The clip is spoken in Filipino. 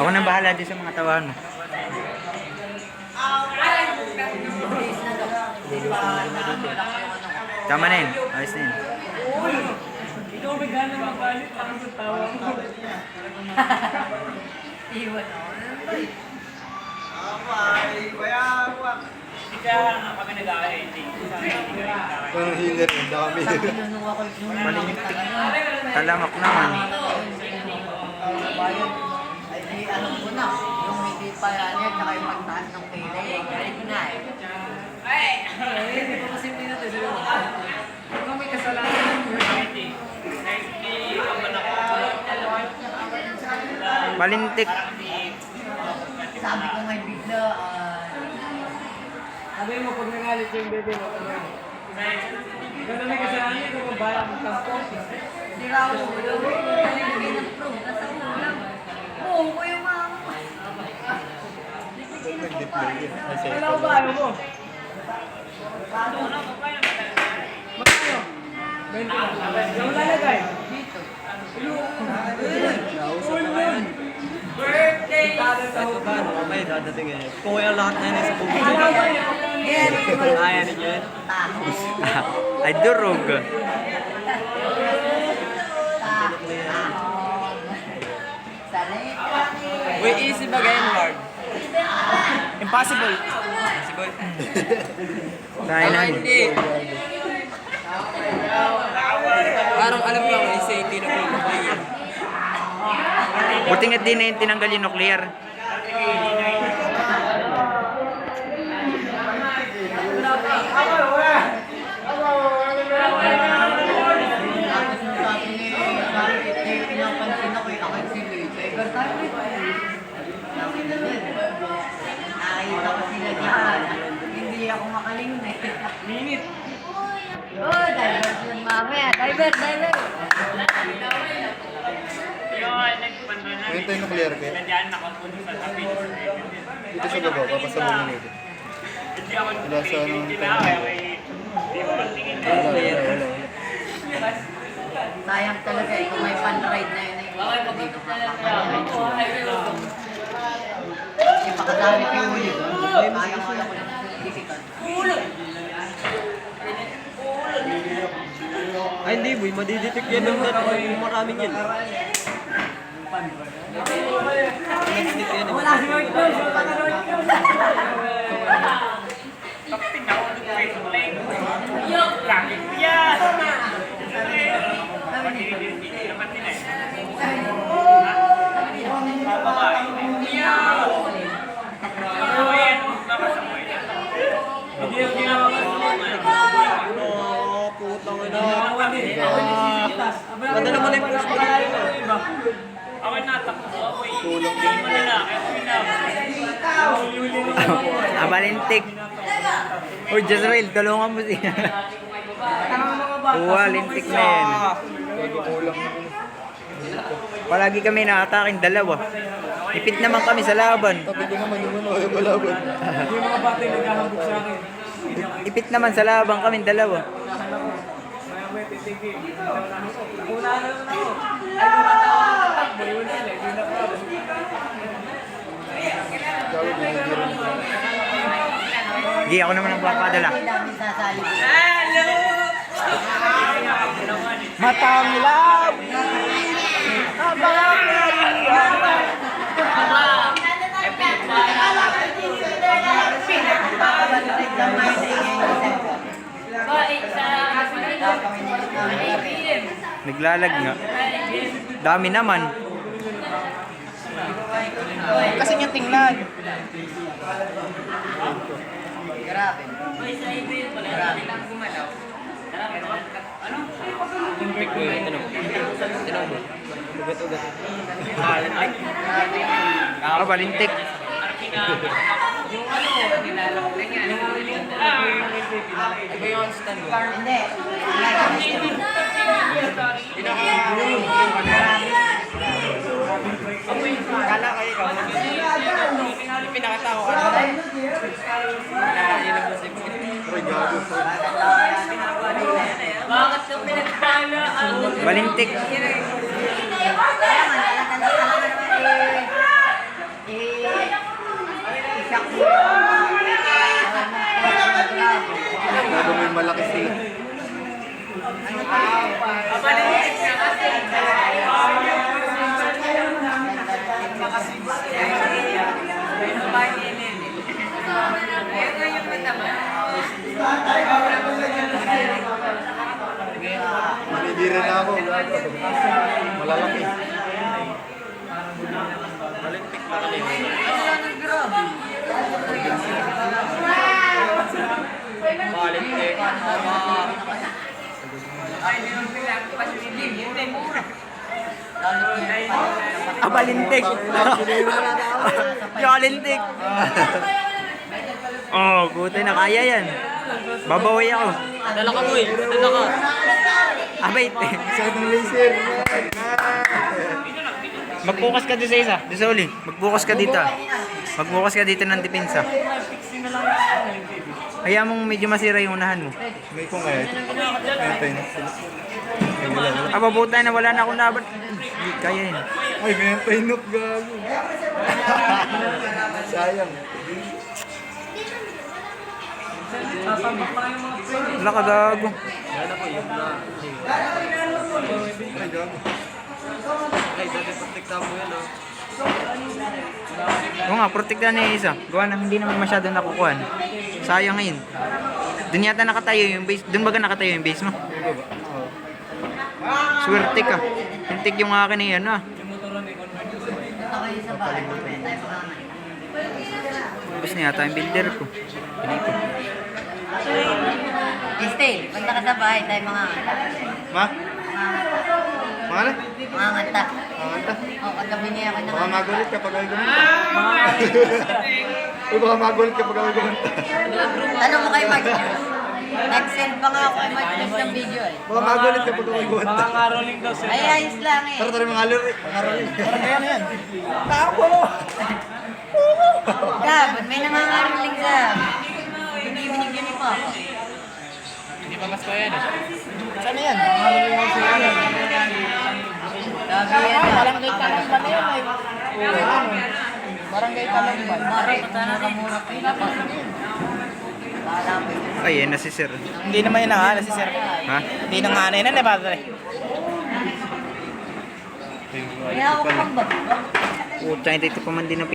Ako nang bahala din sa mga tawahan mo. Tama na yun. Ayos na yun. Ikaw may gana magalit ako sa tawa mo. Iwan ako. Hindi ka nga pag nag-a-ending. Parang healer, ang dami. Tinanong ako yung Malintik. Talamak naman. ay di alam ko na. Yung hindi pa yan, saka yung pagtaas ng kilay. Galit ko na eh. Hindi ko kasi pinatay. Ikaw may kasalanan. Malintik. Sabi ko may bigla. Sabi mo pag nangalit yung bebe mo. Gano'n may kasalanan ito kung balang magtampo. Si Raul, nalilagay ng pro. Nasa ulam. Oo, ko yung mama ko. Nag-deploy yun. Wala ko ba ano mo? Magkano? 20. Yung lalagay? Dito. Birthday! May dadating eh. Kung kaya lahat na yun sa pumunta. Yes. Kaya rin yun. Taho. Ay, durog. Wait, easy ba ganyan, Lord? Impossible. Impossible. Tayo na. Parang alam ko ang isa hindi na pinapay. Buti nga din na yung tinanggal yung nuclear. Pinapansin ako yung aking sila. Ever tayo nakita ko sila dyan. Hindi ako makalingon eh. Minute. Oh, diver yun mamaya. Diver. Ngayon tayo nuclear kaya. Nandiyan nakapunta sa tabi. Dito sa baba, papasalungan nito. Hindi ako Wala sa ano. Hindi ko magtingin. Wala. Sayang talaga eh. Kung may pan-ride na yun eh. Hindi ko makakalimutan. Kasi pakadami ko yung huli. Sayang ko lang disikan. Ay hindi boy, madidetect yan ng maraming yan. Madidetect yan. Wala si White Girls. Wala si White Girls. Kapit ako ng Facebook Live. Yok! Lagi ko yan! Hindi yung ginawa ko. Putang ina. Ganda naman yung post ko. Ako natakbo ako eh. Hindi mo lalaki. Ako Ah, malintik. Uy, Jezreel, tulungan mo siya. Uwa, lintik na yan. Palagi kami nakataking dalawa. Ipit naman kami sa laban. Sabi ko naman yung ano, yung balaban. Yung mga bata yung naghahambog sa akin. Ipit naman sa laban kami dalawa. Kaya may titigil. Una na naman ako. Ay, lumatawa na natakbo. Yun na sila. Yun na pa. Gawin mo yung giro. Hindi, ako naman ang papadala. Ang dami sasali. Matang love! Pinakapagalitin lang na yun. Naglalag nga. Dami naman. Kasi niyang tingnan. Grabe. Grabe. Pick ko yun. Tinong mo. Ugat-ugat. Ako, malintik. Iba yung stand mo. Hindi. Kala kayo ikaw. Pinakatao ka. Nakainom mo si Pili. Bakit ka pinagkala? Balintik. Lalo may malaki sila. Abalitik na kasi. Manibira na ako. Malalaki. Balik Balintik. Balintik. Oh, buti na kaya yan. Babawi ako. Dala ka mo eh. Dala ka. Abay. Sakit ng laser. Mag-focus ka doon sa isa. Doon sa uli. Mag-focus ka dito. Mag-focus ka dito ng depensa. Kaya mong medyo masira yung unahan mo. May kung kaya. Mentay na sila. Ay, wala. Ababutay na wala na akong laban. Hindi kaya yun. Ay, mentay note gago. Sayang. Wala ka gago. Ay, gago. Ay, dati protekta mo yan oh. Oo nga, protektahan niya yung isa. Gawa nang hindi naman masyado nakukuhan. Sayang ngayon. Doon yata nakatayo yung base. Doon baga nakatayo yung base mo? Swerte ka. Hintik yung akin eh, ano ah. Gusto niya yata yung builder ko. Pinito. Stay, punta ka sa bahay tayo mga Ma? Mga na? mga nganta. Anta. O, kagabi niya ako ng Baka magulit kapag ay gumanta. Uy, baka magulit kapag ay gumanta. Tanong mo kay Mark. Nag-send pa nga ako kay Mark ng video eh. Baka magulit kapag ay gumanta. Mga ngaroling daw sila. Ay, ayos lang eh. Tara, tara mga alur. Mga alur. Ayan, ayan. Tako! Ba't may nangangaroling sa hindi binigyan ni Papa. Hindi pa mas kaya eh. Saan na yan? Sabi yan na. Barangay Talangban na yun eh. Barangay Talangban. Mara, patana ka muna pa yun. Kala mo yun. Ay, yan na si sir. Hindi naman yun ang si Sir. Ha? Hindi nang anay na, padre. Kaya ako pang bago. Puta, hindi ito pa man din